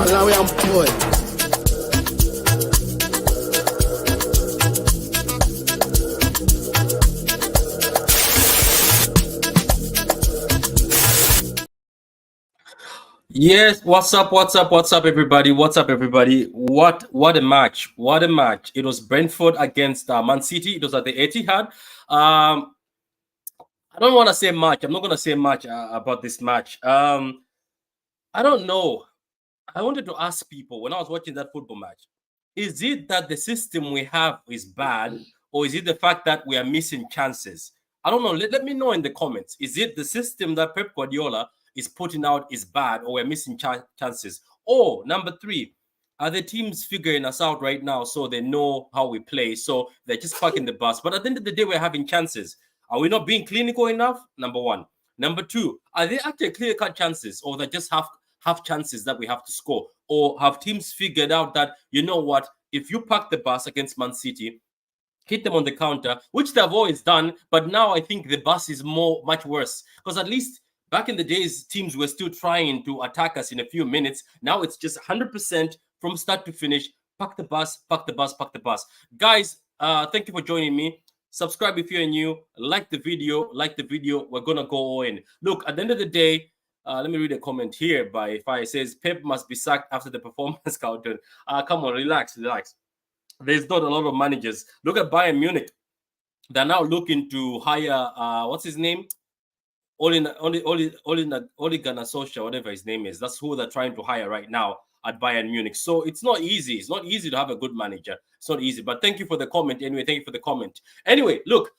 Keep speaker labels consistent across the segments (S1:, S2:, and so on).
S1: Malawi and boy.
S2: Yes, what's up, everybody? What a match! What a match! It was Brentford against Man City. It was at the Etihad. I don't want to say much. I'm not going to say much about this match. I don't know. I wanted to ask people when I was watching that football match: is it that the system we have is bad, or is it the fact that we are missing chances? I don't know. Let me know in the comments. Is it the system that Pep Guardiola is putting out is bad, or we're missing chances? Or number three, are the teams figuring us out right now so they know how we play? So they're just parking the bus. But at the end of the day, we're having chances. Are we not being clinical enough? Number one. Number two, are they actually clear-cut chances, or they just have chances that we have to score? Or have teams figured out that, you know what, if you park the bus against Man City, hit them on the counter, which they've always done, but now I think the bus is much worse. Because at least back in the days, teams were still trying to attack us in a few minutes. Now it's just 100% from start to finish. Park the bus, park the bus, park the bus. Guys, thank you for joining me. Subscribe if you're new. Like the video. We're going to go all in. Look, at the end of the day, let me read a comment here by Fire. It says, Pep must be sacked after the performance countdown. Come on, relax. There's not a lot of managers. Look at Bayern Munich. They're now looking to hire, what's his name? Ole Gunnar Solskjaer, whatever his name is. That's who they're trying to hire right now at Bayern Munich. So it's not easy. It's not easy to have a good manager. It's not easy. But thank you for the comment. Anyway, thank you for the comment. Anyway, look,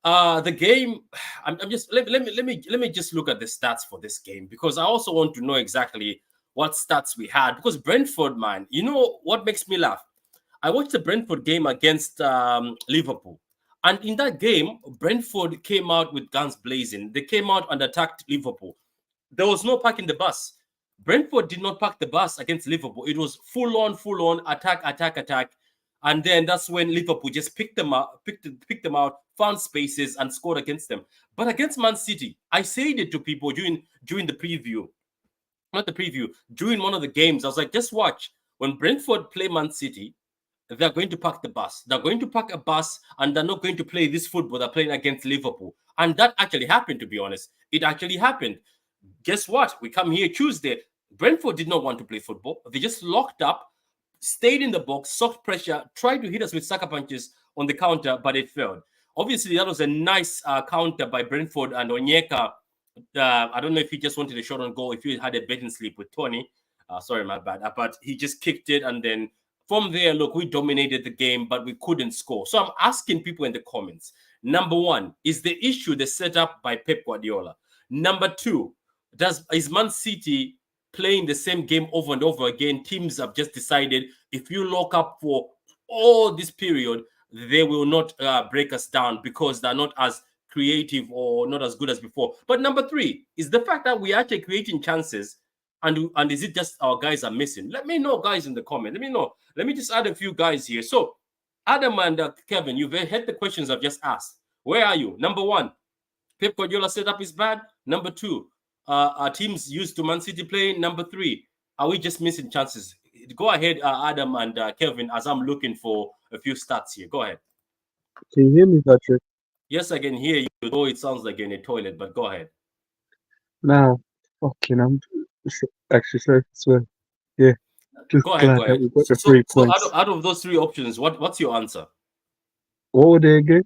S2: the game. I'm just let me just look at the stats for this game, because I also want to know exactly what stats we had. Because Brentford, man, you know what makes me laugh? I watched the Brentford game against Liverpool. And in that game, Brentford came out with guns blazing. They came out and attacked Liverpool. There was no parking the bus. Brentford did not park the bus against Liverpool. It was full on attack. And then that's when Liverpool just picked them out, found spaces and scored against them. But against Man City, I said it to people during the preview. Not the preview, during one of the games. I was like, just watch. When Brentford play Man City, they're going to park the bus. They're going to park a bus, and they're not going to play this football they're playing against Liverpool. And that actually happened, to be honest. It actually happened. Guess what? We come here Tuesday. Brentford did not want to play football. They just locked up, stayed in the box, soft pressure, tried to hit us with sucker punches on the counter, but it failed. Obviously, that was a nice counter by Brentford, and Onyeka. I don't know if he just wanted a shot on goal, if he had a betting slip with Tony. Sorry, my bad. But he just kicked it, and then from there, look, we dominated the game, but we couldn't score. So I'm asking people in the comments, number one, is the issue the setup by Pep Guardiola? Number two, is Man City playing the same game over and over again? Teams have just decided if you lock up for all this period, they will not break us down because they're not as creative or not as good as before. But number three is the fact that we're actually creating chances. And is it just our guys are missing? Let me know, guys, in the comment. Let me know. Let me just add a few guys here. So, Adam and Kevin, you've heard the questions I've just asked. Where are you? Number one, Pep Guardiola setup is bad. Number two, our teams used to Man City playing. Number three, are we just missing chances? Go ahead, Adam and Kevin, as I'm looking for a few stats here. Go ahead.
S3: Can you hear me, Patrick?
S2: Yes, I can hear you, though it sounds like you're in a toilet, but go ahead.
S3: Now, fucking, I'm actually sorry as well. Yeah, just
S2: go ahead.
S3: that we got the 3 points.
S2: So out of those three options, what's your answer?
S3: What were they again?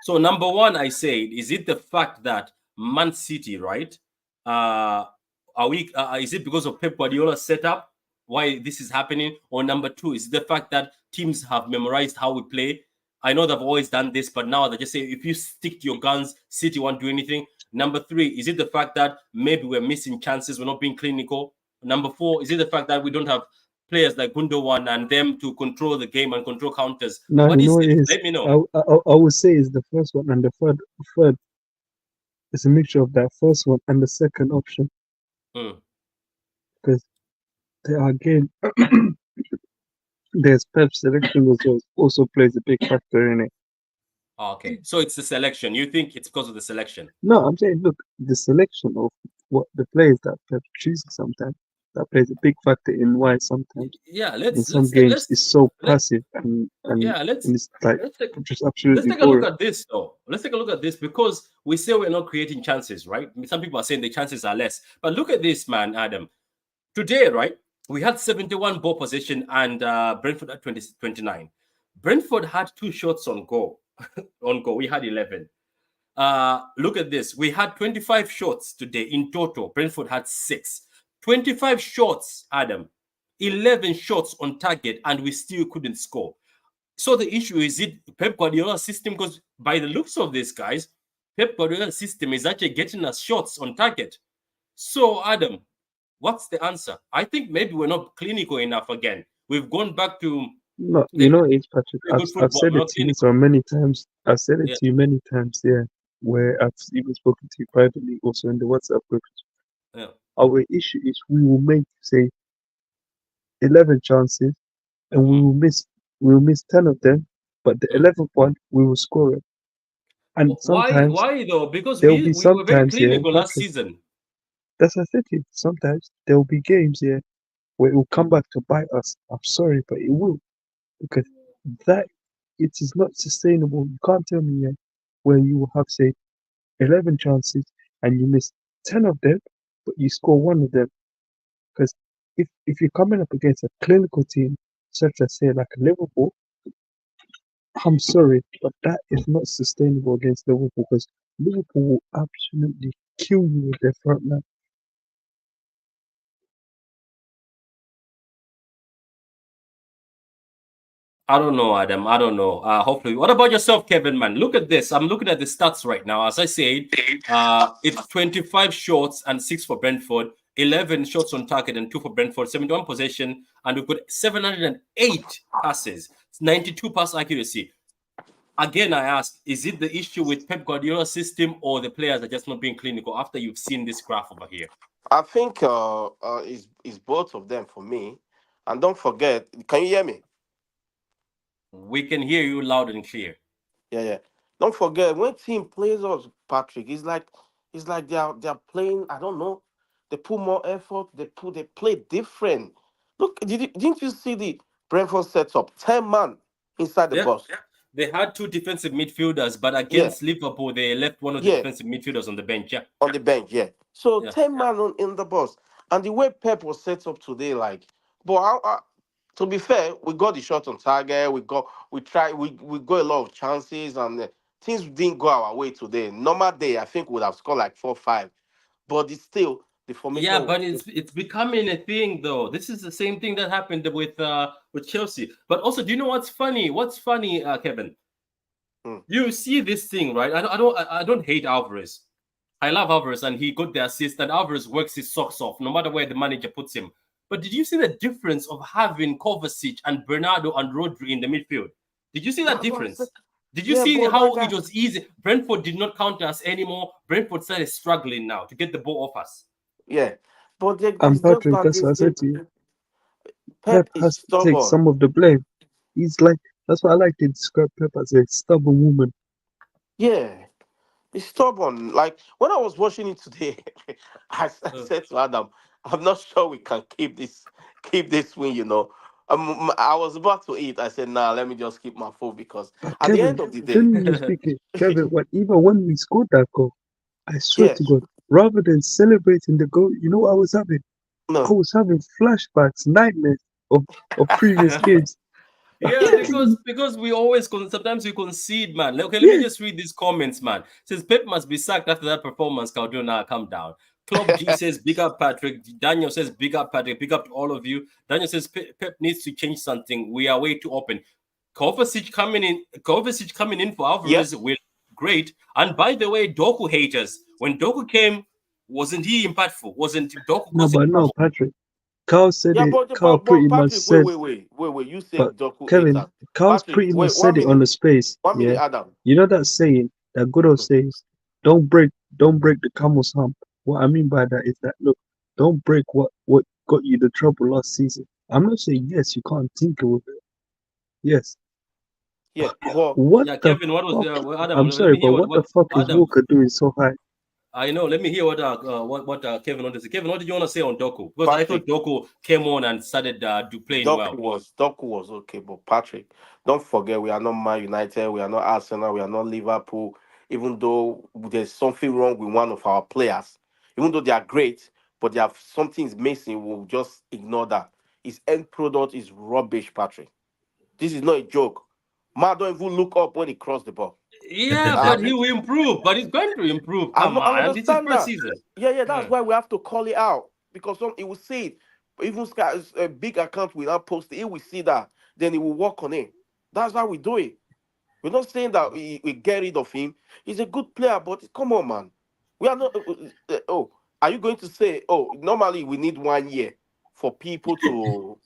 S2: So number one, I said, is it the fact that Man City, right? Is it because of Pep Guardiola's setup why this is happening? Or number two, is it the fact that teams have memorized how we play? I know they've always done this, but now they just say if you stick to your guns, City won't do anything. Number three, is it the fact that maybe we're missing chances, we're not being clinical? Number four, is it the fact that we don't have players like Gundogan and them to control the game and control counters?
S3: No,
S2: what is it?
S3: Let me know. I would say it's the first one, and the third is a mixture of that first one and the second option. Because there are again, there's Pep's selection as well, also plays a big factor in it.
S2: Okay, so it's the selection. You think it's because of the selection?
S3: No, I'm saying, look, the selection of what the players that Pep chooses sometimes, that plays a big factor in why sometimes
S2: Yeah,
S3: in
S2: let's
S3: some
S2: let's take
S3: games
S2: let's
S3: it's so
S2: let
S3: passive
S2: yeah
S3: and it's like
S2: let's take
S3: just
S2: let's
S3: absolutely
S2: take a look
S3: boring.
S2: at this though. Let's take a look at this because we say we're not creating chances, right? Some people are saying the chances are less, but look at this, man, Adam. Today, right, we had 71 ball possession and Brentford had 29. Brentford had two shots on goal. On goal, we had 11. Look at this. We had 25 shots today in total. Brentford had six. 25 shots, Adam. 11 shots on target, and we still couldn't score. So the issue is it Pep Guardiola's system? Because by the looks of this, guys, Pep Guardiola's system is actually getting us shots on target. So, Adam, what's the answer? I think maybe we're not clinical enough again. We've gone back to
S3: No,
S2: the
S3: it's Patrick.
S2: very good
S3: I've
S2: football.
S3: said
S2: We're
S3: it
S2: not
S3: to you
S2: clinical.
S3: so many times. I've said it
S2: Yeah,
S3: to you many times, yeah. Where I've even spoken to you privately, also in the WhatsApp group.
S2: yeah.
S3: Our issue is we will make say 11 chances and
S2: Mm.
S3: we will miss 10 of them, but the
S2: Mm.
S3: 11th one we will score it. And
S2: Why?
S3: sometimes
S2: Why though? Because
S3: there will
S2: we
S3: be
S2: we were very
S3: sometimes, yeah,
S2: clinical last
S3: Patrick.
S2: season.
S3: That's what I said to you. Sometimes there will be games, yeah, where it will come back to bite us. I'm sorry, but it will because that it is not sustainable. You can't tell me, yeah, where you will have say 11 chances and you miss 10 of them, but you score one of them. Because if you're coming up against a clinical team, such as say like Liverpool, I'm sorry, but that is not sustainable against Liverpool because Liverpool will absolutely kill you with their front line.
S2: I don't know, Adam. I don't know. Hopefully, what about yourself, Kevin? Man, look at this. I'm looking at the stats right now. As I said, it's 25 shots and six for Brentford, 11 shots on target and two for Brentford, 71 possession, and we put 708 passes, 92 pass accuracy. Again, I ask, is it the issue with Pep Guardiola's system or the players are just not being clinical after you've seen this graph over here?
S1: I think is both of them for me. And don't forget, can you hear me?
S2: We can hear you loud and clear.
S1: Yeah, yeah. Don't forget when team plays us, Patrick. It's like they are playing. I don't know. They put more effort. They play different. Look, didn't you see the Brentford setup? 10 man inside the
S2: Yeah.
S1: box.
S2: They had two defensive midfielders, but
S1: Yeah,
S2: against Liverpool, they left one of the
S1: yeah,
S2: defensive midfielders on the bench. Yeah.
S1: on the bench. Yeah. So
S2: Yeah.
S1: 10 man in the box, and the way Pep was set up today, like, but to be fair, we got the shot on target. We got a lot of chances, and things didn't go our way today. Normal day, I think we'd have scored like 4-5, but it's still the formation
S2: Yeah, but
S1: was.
S2: it's becoming a thing though. This is the same thing that happened with Chelsea. But also, do you know what's funny? What's funny, Kevin?
S1: Mm,
S2: You see this thing, right? I don't hate Alvarez. I love Alvarez, and he got the assist, and Alvarez works his socks off, no matter where the manager puts him. But did you see the difference of having Kovacic and Bernardo and Rodri in the midfield? Did you see that
S1: that's what I said.
S2: difference? Did you
S1: Yeah,
S2: see
S1: but
S2: how
S1: like
S2: it
S1: that.
S2: was easy? Brentford did not counter us anymore. Brentford started struggling now to get the ball off us.
S1: Yeah, but
S3: And
S1: it's just
S3: Patrick,
S1: that
S3: that's what I
S1: this
S3: said to you. Pep
S1: Pep is
S3: has to take
S1: stubborn.
S3: some of the blame. He's like, that's what I like to describe Pep as a stubborn woman.
S1: Yeah, he's stubborn. Like when I was watching it today, I
S2: Uh,
S1: said to Adam, "I'm not sure we can keep this win." I was about to eat. I said, "Nah, let me just keep my food because
S3: But
S1: at the end
S3: Kevin,
S1: of the day,
S3: genuinely speaking, Kevin, even when we scored that goal, I swear
S1: yeah,
S3: to God, rather than celebrating the goal, you know what I was having? I
S1: no,
S3: was having flashbacks, nightmares of, of previous games. I'm
S2: Yeah,
S1: yeah,
S3: telling you,
S2: because we always sometimes we concede, man. Like, okay, let me
S3: yeah.
S2: just read these comments, man. Says Pep must be sacked after that performance. Cardona, calm down. Club G says big up Patrick. Daniel says big up Patrick. Big up to all of you. Daniel says Pep needs to change something. We are way too open. Kovacic coming in for
S1: yeah,
S2: Alvarez will great. And by the way, Doku haters. When Doku came, wasn't he impactful? Wasn't Doku
S3: No,
S2: causing
S3: but no,
S2: trouble?
S3: Patrick. Carl said
S1: yeah.
S3: it.
S1: But
S3: Carl
S1: but, but
S3: pretty much
S1: Patrick, wait,
S3: said,
S1: wait, wait, wait, wait. You say
S3: but
S1: Doku
S3: Kevin,
S1: hater.
S3: Carl's
S1: Patrick,
S3: pretty much
S1: wait,
S3: said it on the space.
S1: one minute,
S3: Yeah,
S1: Adam.
S3: you know that saying, that good old saying, don't break the camel's hump. What I mean by that is that look, don't break what got you the trouble last season. I'm not saying yes, you can't tinker with it. Yes,
S1: Yeah, but
S3: what
S2: Yeah,
S3: the
S2: Kevin, what was
S3: fuck?
S2: Adam?
S3: I'm
S2: Let
S3: sorry,
S2: me
S3: but
S2: hear
S3: what the
S2: what
S3: fuck is
S2: Adam.
S3: Walker doing so high?
S2: I know. Let me hear what Kevin wanted to say. Kevin, what did you want to say on Doku? Because I thought
S1: Patrick,
S2: Doku came on and started playing well.
S1: Doku was okay, but Patrick, don't forget we are not Man United, we are not Arsenal, we are not Liverpool. Even though there's something wrong with one of our players, even though they are great, but they have something's missing, we'll just ignore that. His end product is rubbish, Patrick. This is not a joke. Man, don't even look up when he crossed the ball.
S2: Yeah,
S1: I,
S2: but he will improve. But he's going to improve.
S1: I,
S2: Come
S1: know, I
S2: on, this is
S1: understand
S2: first
S1: that.
S2: season.
S1: Yeah, that's
S2: Yeah.
S1: why we have to call it out because some he will see it. Even a big account will not post it. He will see that, then he will work on it. That's how we do it. We're not saying that we get rid of him. He's a good player, but come on, man. We are not. Oh, are you going to say? Oh, normally we need 1 year for people to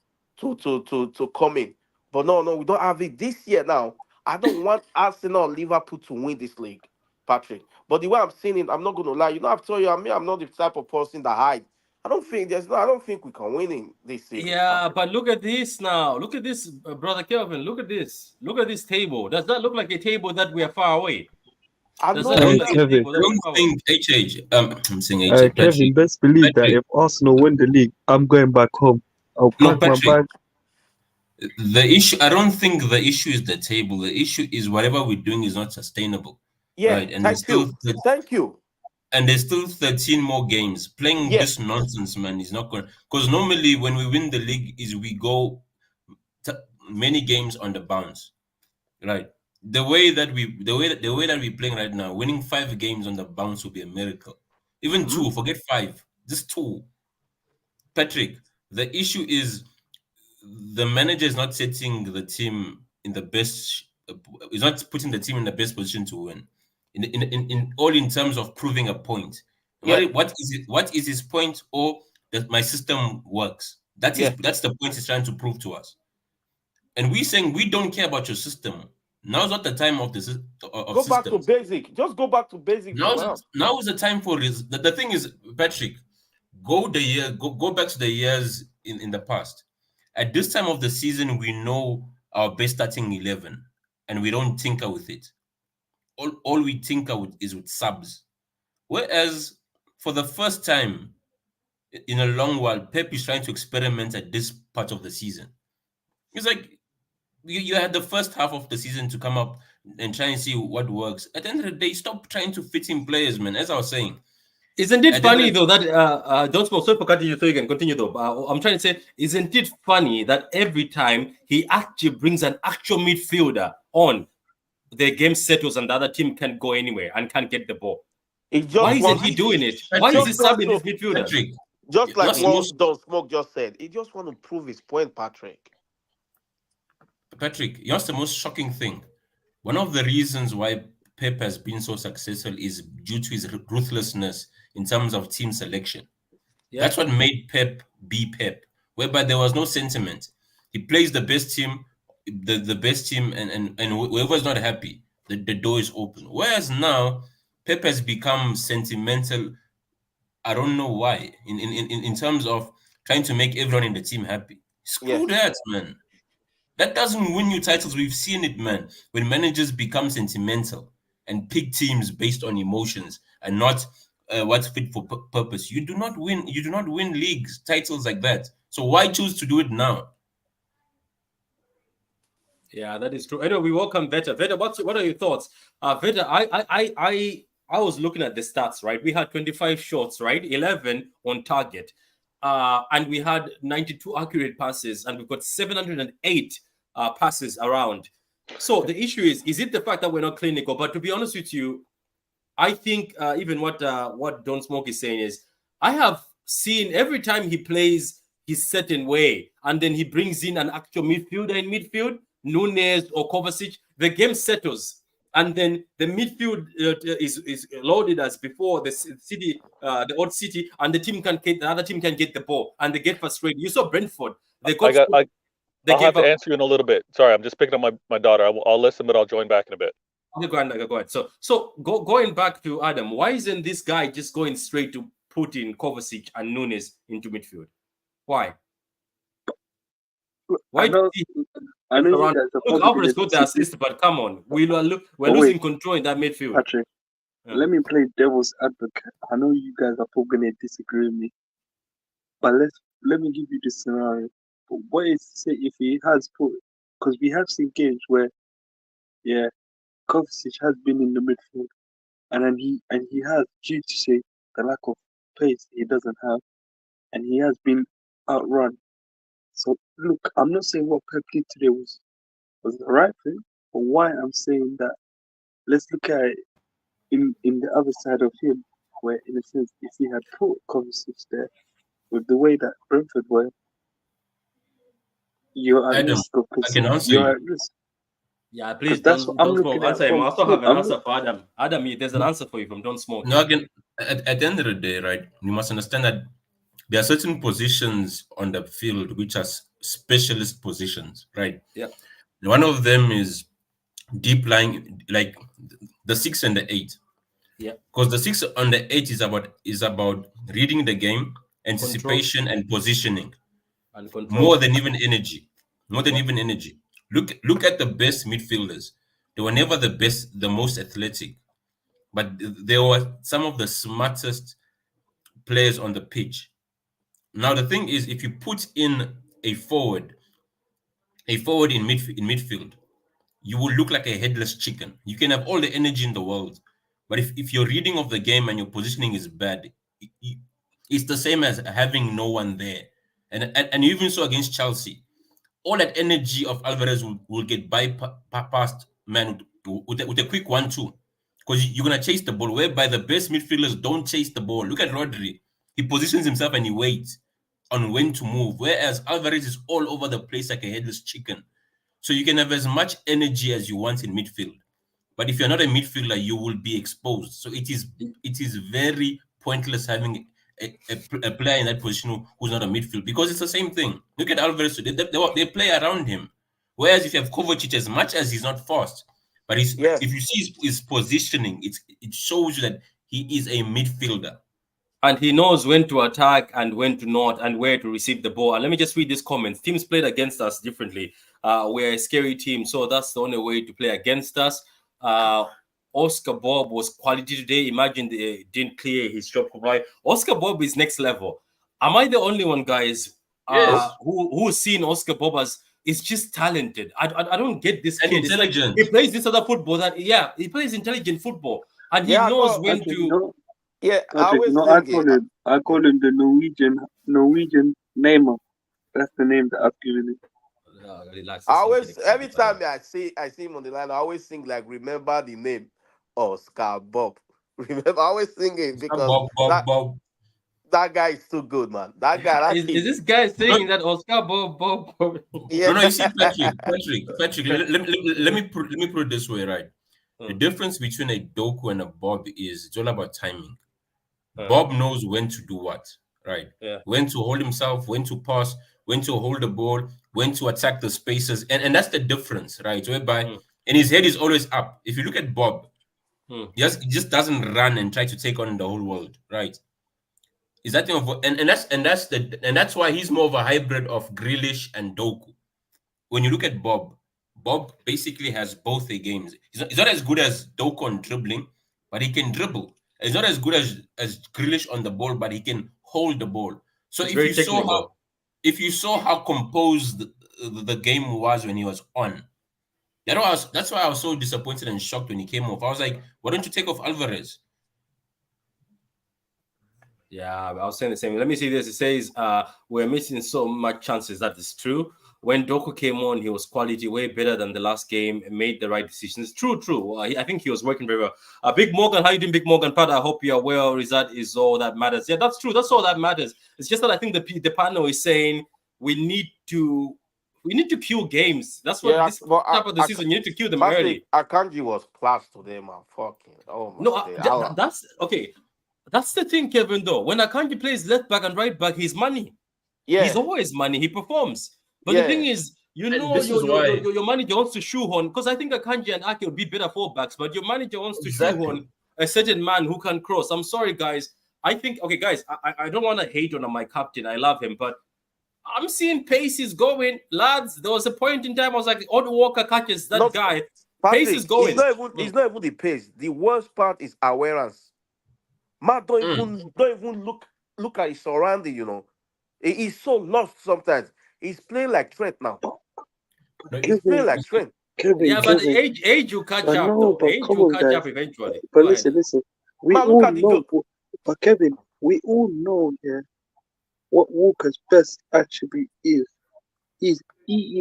S1: come in, but no, we don't have it this year now. I don't want Arsenal, or Liverpool to win this league, Patrick. But the way I'm seeing it, I'm not going to lie. I've told you, I'm not the type of person that hide. I don't think we can win in this series,
S2: Yeah,
S1: Patrick.
S2: but look at this now. Look at this, brother Kelvin. Look at this. Look at this table. Does that look like a table that we are far away?
S1: I
S2: Does that look
S1: know
S2: like
S1: that.
S2: a
S3: Kevin,
S2: table
S4: I
S2: that we're
S4: don't
S2: far away?
S4: think I'm saying HH,
S3: Kevin, best believe that
S4: Patrick,
S3: if Arsenal win the league, I'm going back home. I'll
S4: no,
S3: pack my
S4: Patrick.
S3: bag.
S4: The issue, I don't think the issue is the table. The issue is whatever we're doing is not sustainable,
S1: Yeah,
S4: right? And
S1: thank you. Thank you.
S4: there's still 13 more games. Playing
S1: Yeah.
S4: this nonsense, man, is not going. Because normally when we win the league, is we go t- many games on the bounce, right? The way that we're playing right now, winning 5 games on the bounce would be a miracle. Even
S1: Hmm.
S4: two, forget five, just two. Patrick, the issue is the manager is not setting the team in the best. Is not putting the team in the best position to win. In all in terms of proving a point.
S1: Yeah.
S4: What is it? What is his point? Or that my system works.
S1: Yeah.
S4: That's the point he's trying to prove to us. And we saying we don't care about your system. Now's not the time of of
S1: Go back to
S4: systems.
S1: basic. Just go back to basic for now.
S4: Now is the time for this. The thing is, Patrick, go back to the years in the past. At this time of the season, we know our best starting 11, and we don't tinker with it. All we tinker with is with subs. Whereas for the first time in a long while, Pep is trying to experiment at this part of the season. It's like you had the first half of the season to come up and try and see what works. At the end of the day, stop trying to fit in players, man. As I was saying,
S2: Isn't it
S4: at the end
S2: funny
S4: of the
S2: though that don't smoke? Sorry for cutting you, so you can continue though. I'm trying to say, isn't it funny that every time he actually brings an actual midfielder on, the game settles and the other team can't go anywhere and can't get the ball?
S1: He
S2: Why
S1: just
S2: isn't
S1: wants
S2: he doing it?
S1: he
S2: Why is he
S4: Patrick,
S1: just wants
S2: subbing
S1: to
S2: his midfielders?
S4: Patrick,
S1: just like
S4: most
S1: what
S4: most
S1: Don Smoke just said. He just want to prove his point, Patrick.
S4: Patrick, here's the most shocking thing. One of the reasons why Pep has been so successful is due to his ruthlessness in terms of team selection.
S2: Yeah.
S4: That's what made Pep be Pep, whereby there was no sentiment. He plays the best team, the best team, and whoever's not happy, the door is open. Whereas now, Pep has become sentimental. I don't know why. In terms of trying to make everyone in the team happy. Screw
S1: Yes.
S4: that, man. That doesn't win you titles. We've seen it, man. When managers become sentimental and pick teams based on emotions and not what's fit for purpose, you do not win. You do not win leagues, titles like that. So why choose to do it now?
S2: Yeah, that is true. Anyway, we welcome Veta. Veta, what are your thoughts? Veta, I was looking at the stats, right? We had 25 shots, right? 11 on target. And we had 92 accurate passes, and we've got 708 passes around. So the issue is it the fact that we're not clinical? But to be honest with you, I think even what Don Smoke is saying is, I have seen every time he plays his certain way, and then he brings in an actual midfielder in midfield, Nunes or Kovacic, the game settles, and then the midfield is loaded as before the city, the odd city, and the other team can get the ball, and they get frustrated. You saw Brentford; they got. They
S5: I'll have
S2: gave
S5: to
S2: up.
S5: answer you in a little bit. Sorry, I'm just picking up my daughter. I'll listen, but I'll join back in a bit.
S2: Okay, go ahead. So going back to Adam, why isn't this guy just going straight to put in Kovacic and Nunes into midfield? Why?
S3: I
S2: Why do
S3: know,
S2: he
S3: I know you
S2: around?
S3: guys are
S2: Look,
S3: probably
S2: Alvarez
S3: going
S2: got
S3: to
S2: the
S3: sit this.
S2: assist, but come on, we're
S3: But wait,
S2: losing control in that midfield.
S3: Patrick. let me play devil's advocate. I know you guys are probably gonna disagree with me, but let me give you the scenario. But what is to say if he has put? Because we have seen games where, yeah, Kovacic has been in the midfield, and then he has, due to say the lack of pace he doesn't have, and he has been outrun. So look, I'm not saying what Pep did today was the right thing, but why I'm saying that, let's look at it in the other side of him, where in a sense, if he had put Kovacic there with the way that Brentford were, you're at
S4: Adam,
S3: risk of
S4: I can
S3: conceding.
S4: answer
S3: You're
S4: you.
S3: at risk
S2: Yeah,
S3: because
S2: please
S3: that's what I'm
S2: don't smoke.
S3: looking at
S2: Answer him. I
S3: from.
S2: also
S3: Look,
S2: have an
S3: I'm
S2: answer
S3: look.
S2: for Adam. Adam, there's an answer for you from Don't Smoke.
S4: No, again, at the end of the day, right, you must understand that there are certain positions on the field which are specialist positions, right?
S2: Yeah.
S4: One of them is deep lying, like the 6 and the 8.
S2: Yeah.
S4: Because the 6 on the 8 is about reading the game,
S2: Control
S4: anticipation, and positioning
S2: and control.
S4: more than even energy. More than
S2: Yeah.
S4: even energy. Look at the best midfielders. They were never the best, the most athletic, but they were some of the smartest players on the pitch. Now the thing is, if you put in a forward, in midfield, you will look like a headless chicken. You can have all the energy in the world, but if your reading of the game and your positioning is bad, it's the same as having no one there. And you even saw against Chelsea, all that energy of Alvarez will get bypassed, man, with a quick 1-2. Because you're going to chase the ball, whereby the best midfielders don't chase the ball. Look at Rodri. He positions himself and he waits on when to move, whereas Alvarez is all over the place like a headless chicken. So you can have as much energy as you want in midfield. But if you're not a midfielder, you will be exposed. So it is very pointless having a player in that position who's not a midfield, because it's the same thing. Look at Alvarez. They play around him. Whereas if you have Kovacic, as much as he's not fast, but
S1: Yes.
S4: if you see his positioning, it shows you that he is a midfielder.
S2: And he knows when to attack and when to not, and where to receive the ball. And let me just read this comment. Teams played against us differently. We're a scary team, so that's the only way to play against us. Oscar Bob was quality today. Imagine they didn't clear his job. Oscar Bob is next level. Am I the only one, guys,
S4: Yes.
S2: who's seen Oscar Bob as is just talented? I don't get this
S4: And
S2: kid. It's like
S4: intelligent.
S2: he plays this other football that he plays intelligent football, and he
S1: Yeah, I
S2: knows
S1: got.
S2: when
S3: Patrick,
S2: to.
S1: Yeah, I
S3: Patrick,
S1: always
S3: I
S1: think it.
S3: call him the Norwegian Neymar. That's the name that I've given him.
S2: Relax.
S1: I
S2: Let's not get
S1: always every
S2: excited,
S1: time
S2: Adam.
S1: I see him on the line, I always think like remember the name Oscar Bob. Remember, I always sing it because
S4: Bob, Bob,
S1: that
S4: Bob.
S1: that guy is too good, man. That guy, that
S2: Is
S1: kid.
S2: this guy
S4: No,
S2: saying that Oscar Bob?
S1: Yeah.
S4: no, no. You see, Patrick. Let me put it this way, right? The difference between a Doku and a Bob is it's all about timing. Bob knows when to do what, right?
S2: Yeah.
S4: When to hold himself, when to pass, when to hold the ball, when to attack the spaces, and that's the difference, right? Whereby, and his head is always up. If you look at Bob, he just doesn't run and try to take on the whole world, right? Is that thing of and that's why he's more of a hybrid of Grealish and Doku. When you look at Bob, Bob basically has both the games. He's not as good as Doku on dribbling, but he can dribble. He's not as good as Grealish on the ball, but he can hold the ball. So
S2: He's very technical.
S4: if you saw how composed the game was when he was on, that's why I was so disappointed and shocked when he came off. I was like, why don't you take off Alvarez?
S2: Yeah, I was saying the same. Let me see this. It says we're missing so much chances. That is true. When Doku came on, he was quality, way better than the last game, and made the right decisions. True. I think he was working very well. Big Morgan, how you doing, Big Morgan? Pat, I hope you are well. Result is all that matters. Yeah, that's true. That's all that matters. It's just that I think the panel is saying we need to kill games. That's what
S1: Yeah,
S2: this
S1: but
S2: type of the season. You need to kill them
S1: Patrick
S2: early.
S1: Akanji was class today, man. Fucking oh my
S2: No,
S1: day.
S2: that's okay. That's the thing, Kevin, though. When Akanji plays left back and right back, he's money. He's
S1: Yeah,
S2: always money. He performs. But the thing
S1: yeah.
S2: is,
S4: And this is
S2: your, your,
S4: why
S2: your, your manager wants to shoehorn, because I think Akanji and Ake would be better fullbacks, but your manager wants to shoehorn
S4: exactly.
S2: a certain man who can cross. I'm sorry, guys. I think, okay, guys, I don't want to hate on my captain. I love him, but I'm seeing pace is going. Lads, there was a point in time I was like, Odd Walker catches that
S1: Not
S2: guy. Pace is
S1: Patrick,
S2: going.
S1: it's not even the pace. The worst part is awareness. Man
S4: Mm.
S1: don't even look at his surrounding, He's so lost sometimes. He's playing like Trent now.
S3: But, but
S4: No,
S1: He's playing
S3: Kevin,
S1: like Trent.
S3: Kevin,
S2: Yeah, but the
S3: Kevin.
S2: age will catch
S3: I
S2: up
S3: know,
S2: though.
S3: but
S2: Age
S3: come
S2: will
S3: on,
S2: catch
S3: guys.
S2: up eventually.
S3: But
S2: Go ahead.
S3: listen. We
S1: Man, look
S3: all
S1: at the
S3: know. But Kevin, we all know, yeah, what Walker's best attribute is. He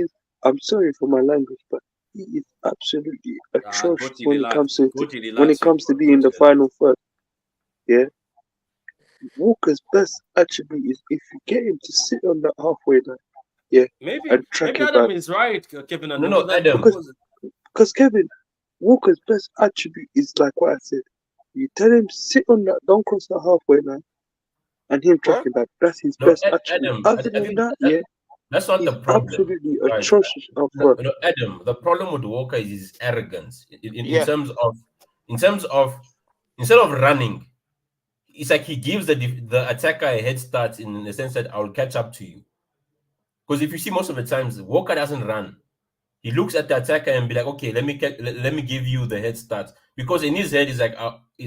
S3: is. I'm sorry for my language, but he is absolutely atrocious
S2: Gotti relax. Gotti
S3: when it
S2: relax your
S3: comes to
S2: bro.
S3: being
S2: Gotti
S3: the
S2: relax.
S3: final third. Yeah, Walker's best attribute is if you get him to sit on that halfway line, yeah,
S2: Maybe
S3: and track
S2: maybe
S3: it
S2: Adam
S3: back.
S2: is right, Kevin, and
S4: no, no,
S2: that
S4: Adam.
S3: Because
S2: because
S3: Kevin, Walker's best attribute is like what I said. You tell him sit on that, don't cross that halfway line, and him
S1: Huh?
S3: tracking back. That's his
S4: No,
S3: best attribute.
S4: Adam.
S3: Other
S4: I
S3: than
S4: think
S3: that, yeah,
S4: that's not the
S3: he's
S4: problem,
S3: absolutely
S4: right?
S3: atrocious up
S4: No,
S3: front.
S4: no, Adam. The problem with Walker is his arrogance in
S1: Yeah.
S4: terms of in terms of instead of running, it's like he gives the attacker a head start in the sense that I'll catch up to you. Because if you see most of the times, Walker doesn't run. He looks at the attacker and be like, okay, let me give you the head start. Because in his head, he's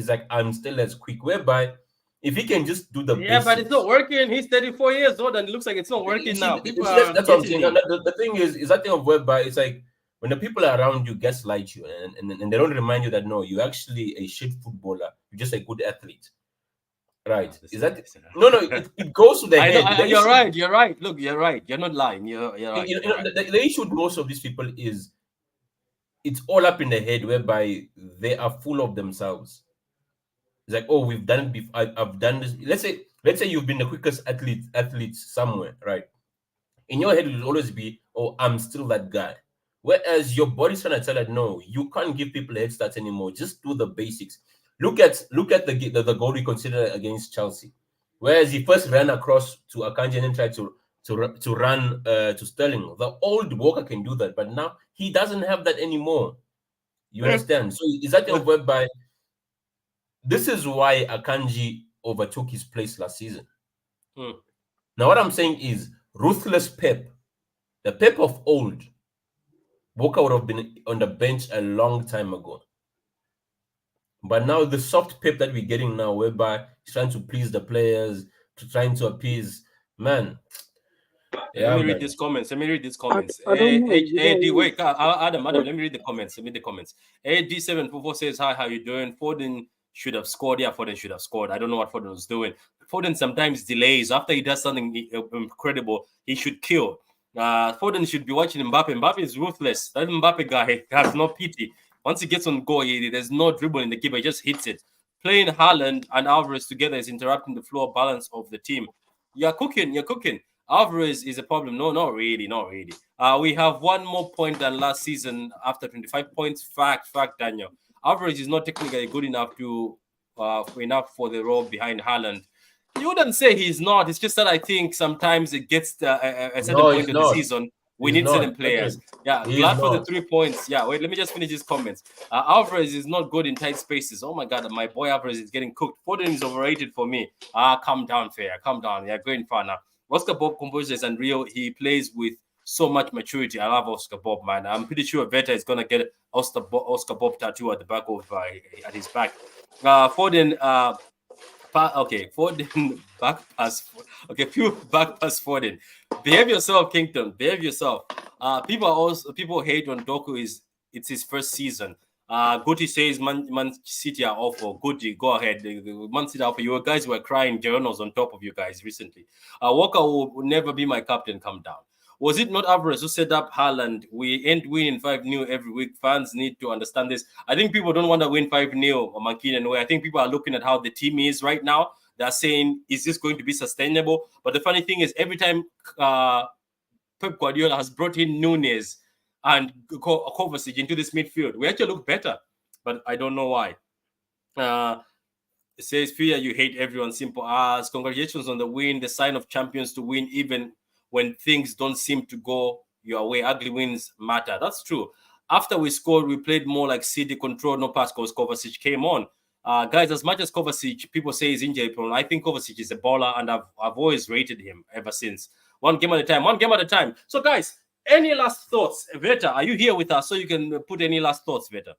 S4: like I'm still as quick. Whereby, if he can just do the
S2: yeah, but it's not
S4: basics,
S2: working. He's 34 years old, and it looks like it's not
S4: you
S2: working
S4: see,
S2: now. People
S4: that's,
S2: are
S4: that's what I'm
S2: getting
S4: saying.
S2: him.
S4: The thing is that thing of whereby it's like when the people around you gaslight you and they don't remind you that no, you're actually a shit footballer. You're just a good athlete, right? Is that no, no? It goes to the
S2: I know.
S4: head. The
S2: You're
S4: issue,
S2: right. You're right. Look, you're right. You're not lying. You're right.
S4: you
S2: You're
S4: know,
S2: right.
S4: the issue with most of these people is it's all up in the head, whereby they are full of themselves. It's like, oh, we've done it before. I've done this. Let's say you've been the quickest athlete somewhere, right? In your head, it will always be, oh, I'm still that guy. Whereas your body's trying to tell it, no, you can't give people a head start anymore. Just do the basics. Look at the goal we considered against Chelsea. Whereas he first ran across to Akanji and then tried to run to Sterling. The old Walker can do that, but now he doesn't have that anymore. You
S2: Yeah.
S4: understand? So is that
S2: Well,
S4: whereby this is why Akanji overtook his place last season.
S2: hmm.
S4: Now, what I'm saying is ruthless Pep, the Pep of old, Walker would have been on the bench a long time ago. But now the soft Pep that we're getting now, whereby he's trying to please the players, trying to appease, man.
S2: Let
S4: Yeah,
S2: me read
S4: man.
S2: these comments. Let me read these
S3: I,
S2: comments.
S3: I don't know. You know,
S2: AD,
S3: what
S2: wait, Adam,
S3: it is?
S2: let me read the comments. Let me read the comments. AD744 says, hi, how you doing? Foden should have scored. Yeah, Foden should have scored. I don't know what Foden was doing. Foden sometimes delays. After he does something incredible, he should kill. Foden should be watching Mbappe. Mbappe is ruthless. That Mbappe guy has no pity. Once he gets on goal, there's no dribble in the keeper. He just hits it. Playing Haaland and Alvarez together is interrupting the flow balance of the team. You're cooking. You're cooking. Alvarez is a problem. No, not really, not really. We have one more point than last season after 25 points. Fact, Daniel. Alvarez is not technically good enough for the role behind Haaland. You wouldn't say he's not. It's just that I think sometimes it gets a certain
S4: No,
S2: point
S4: he's
S2: of the
S4: not.
S2: season. We
S4: He's
S2: need
S4: not.
S2: certain players. Yeah,
S4: He is
S2: glad for the
S4: not.
S2: 3 points. Yeah, wait, let me just finish his comments. Alvarez is not good in tight spaces. Oh my God, my boy Alvarez is getting cooked. Foden is overrated for me. Calm down, fair. Calm down. Yeah, going far now. Oscar Bob composes and Rio. He plays with so much maturity. I love Oscar Bob, man. I'm pretty sure Veta is gonna get Oscar Bob tattoo at the back of at his back. Foden. Foden back pass. Okay, few back pass Foden. Behave yourself, Kington. Behave yourself. People hate on Doku it's his first season. Guti says Man City are awful. Guti, go ahead. Man City are awful. You guys were crying. Journals on top of you guys recently. Walker will never be my captain. Come down. Was it not Alvarez who set up Haaland? We ain't winning 5-0 every week. Fans need to understand this. I think people don't want to win 5-0, Mankini and way. I think people are looking at how the team is right now. They're saying, is this going to be sustainable? But the funny thing is, every time Pep Guardiola has brought in Nunez and Kovacic into this midfield, we actually look better. But I don't know why. It says, Fear, you hate everyone. Simple as. Congratulations on the win. The sign of champions to win even when things don't seem to go your way. Ugly wins matter. That's true. After we scored, we played more like CD control, no pass because Kovacic came on. Guys, as much as Kovacic, people say he's injury prone, I think Kovacic is a baller, and I've always rated him ever since. One game at a time. So, guys, Any last thoughts, Veta? Are you here with us? So you can put any last thoughts, Veta.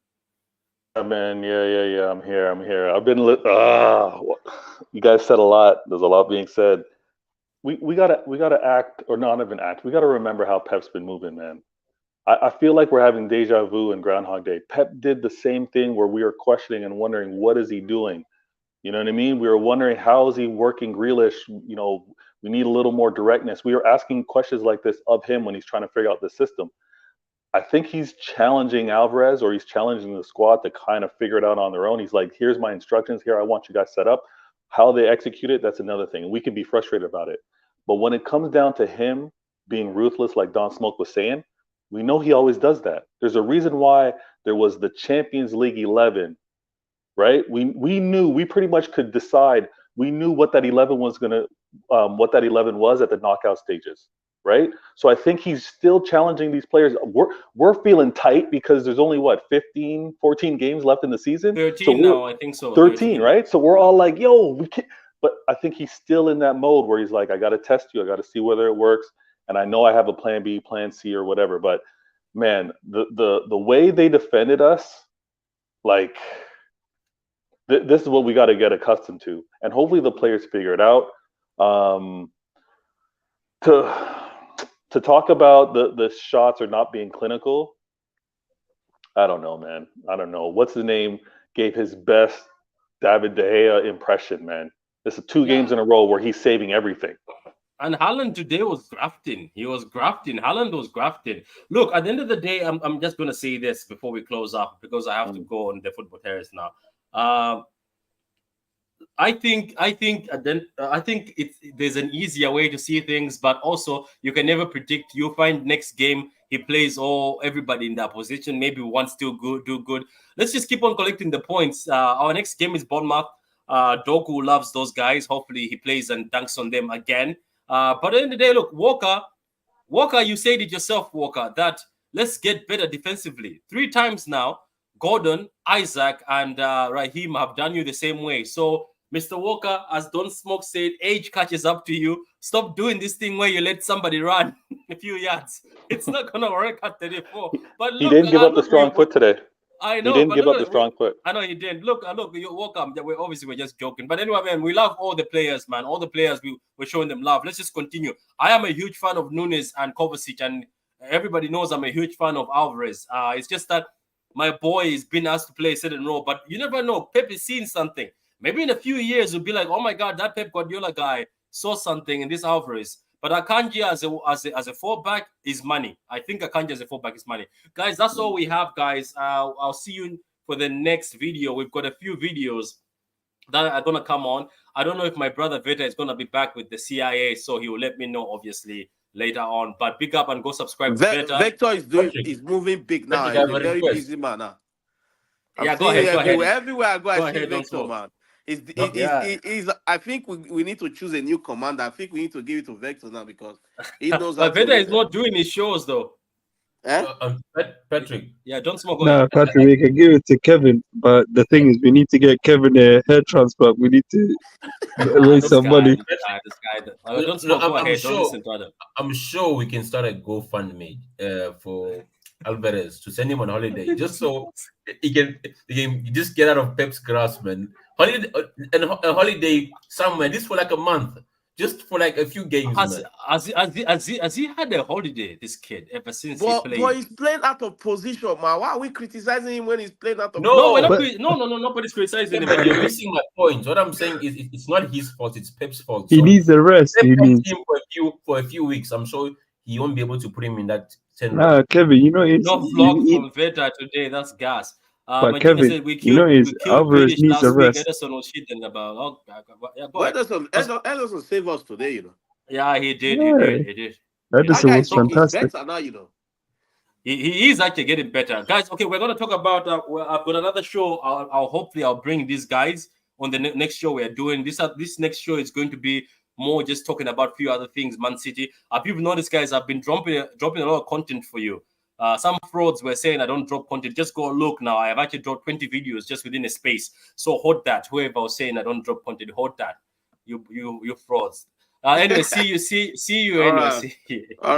S5: Yeah, man. Yeah. I'm here. I've been. You guys said a lot. There's a lot being said. We gotta act, or not even act. We gotta remember how Pep's been moving, man. I feel like we're having deja vu and Groundhog Day. Pep did the same thing where we were questioning and wondering what is he doing. You know what I mean? We were wondering how is he working Grealish. We need a little more directness. We were asking questions like this of him when he's trying to figure out the system. I think he's challenging Alvarez, or he's challenging the squad to kind of figure it out on their own. He's like, here's my instructions. Here, I want you guys set up. How they execute it, that's another thing. We can be frustrated about it. But when it comes down to him being ruthless, like Don Smoke was saying, we know he always does that. There's a reason why there was the Champions League 11, right? We knew, we pretty much could decide. We knew what that 11 was what that 11 was at the knockout stages, right? So I think he's still challenging these players. We're feeling tight because there's only 15, 14 games left in the season.
S2: 13 now, I think so.
S5: 13, right? So we're all like, yo, we can't. But I think he's still in that mode where he's like, I got to test you. I got to see whether it works. And I know I have a plan B, plan C, or whatever. But man, the way they defended us, like, this is what we got to get accustomed to. And hopefully the players figure it out. To talk about the shots are not being clinical, I don't know, man. I don't know. What's his name gave his best David De Gea impression, man. This is two games in a row where he's saving everything.
S2: And Haaland today was grafting. He was grafting. Haaland was grafting. Look, at the end of the day, I'm just going to say this before we close up because I have to go on the football terrace now. I think there's an easier way to see things, but also you can never predict. You find next game he plays everybody in that position. Maybe one still do good. Let's just keep on collecting the points. Our next game is Bournemouth. Doku loves those guys. Hopefully he plays and dunks on them again. But at the end of the day, look, Walker, you said it yourself, Walker, that let's get better defensively. 3 times now, Gordon, Isaac, and Raheem have done you the same way. So, Mr. Walker, as Don Smoke said, age catches up to you. Stop doing this thing where you let somebody run a few yards. It's not going to work at 34. But look,
S5: he didn't give up the strong foot today.
S2: I know.
S5: He didn't give up the strong foot.
S2: I know he didn't. Look, you're welcome. We're just joking. But anyway, man, we love all the players, man. All the players, we're showing them love. Let's just continue. I am a huge fan of Nunes and Kovacic, and everybody knows I'm a huge fan of Alvarez. It's just that my boy has been asked to play a certain role, but you never know. Pep is seeing something. Maybe in a few years, we'll be like, oh my God, that Pep Guardiola guy saw something in this Alvarez. But Akanji as a fullback is money. I think Akanji as a fullback is money. Guys, that's all we have, guys. I'll see you for the next video. We've got a few videos that are going to come on. I don't know if my brother Veta is going to be back with the CIA, so he will let me know, obviously, later on. But big up and go subscribe to Veta.
S1: Vector is moving big now. He's a very busy man now.
S2: Go ahead.
S1: Everywhere I go, I see Vector, man. I think we need to choose a new commander. I think we need to give it to Vector now because he knows.
S2: But Veta is not doing his shows though.
S4: Patrick.
S2: Yeah, don't smoke.
S3: No, Patrick, we can give it to Kevin. But the thing is, we need to get Kevin a hair transplant. We need to raise some money.
S2: Don't smoke. Go ahead. Don't listen to other.
S4: I'm sure we can start a GoFundMe for Alvarez to send him on holiday, just so he can just get out of Pep's grasp, man. A holiday somewhere, just for like a month, just for like a few games.
S2: Has he had a holiday, this kid, ever since he played?
S1: But he's playing out of position, man. Why are we criticizing him when he's playing out of
S2: position? No, nobody's criticizing him.
S4: You're missing my point. What I'm saying is it's not his fault, it's Pep's fault.
S3: He needs a rest.
S4: Pep needs him for a few weeks. I'm sure he won't be able to put him in that center.
S3: Nah, Kevin, it's
S2: no vlog from Veta today. That's gas.
S3: But Kevin, Alvarez needs a rest.
S2: Ederson was shitting about.
S1: Ederson saved us today,
S2: Yeah, he did. He did.
S3: Ederson was fantastic.
S1: Now,
S2: He is actually getting better, guys. Okay, we're gonna talk about. I've got another show. Hopefully I'll bring these guys on the next show we're doing. This next show is going to be more just talking about a few other things. Man City. You've noticed, guys, I've been dropping a lot of content for you. Some frauds were saying I don't drop content. Just go look now. I have actually dropped 20 videos just within a space. So hold that. Whoever was saying I don't drop content, hold that. You frauds. Anyway, see you. Anyway. See you.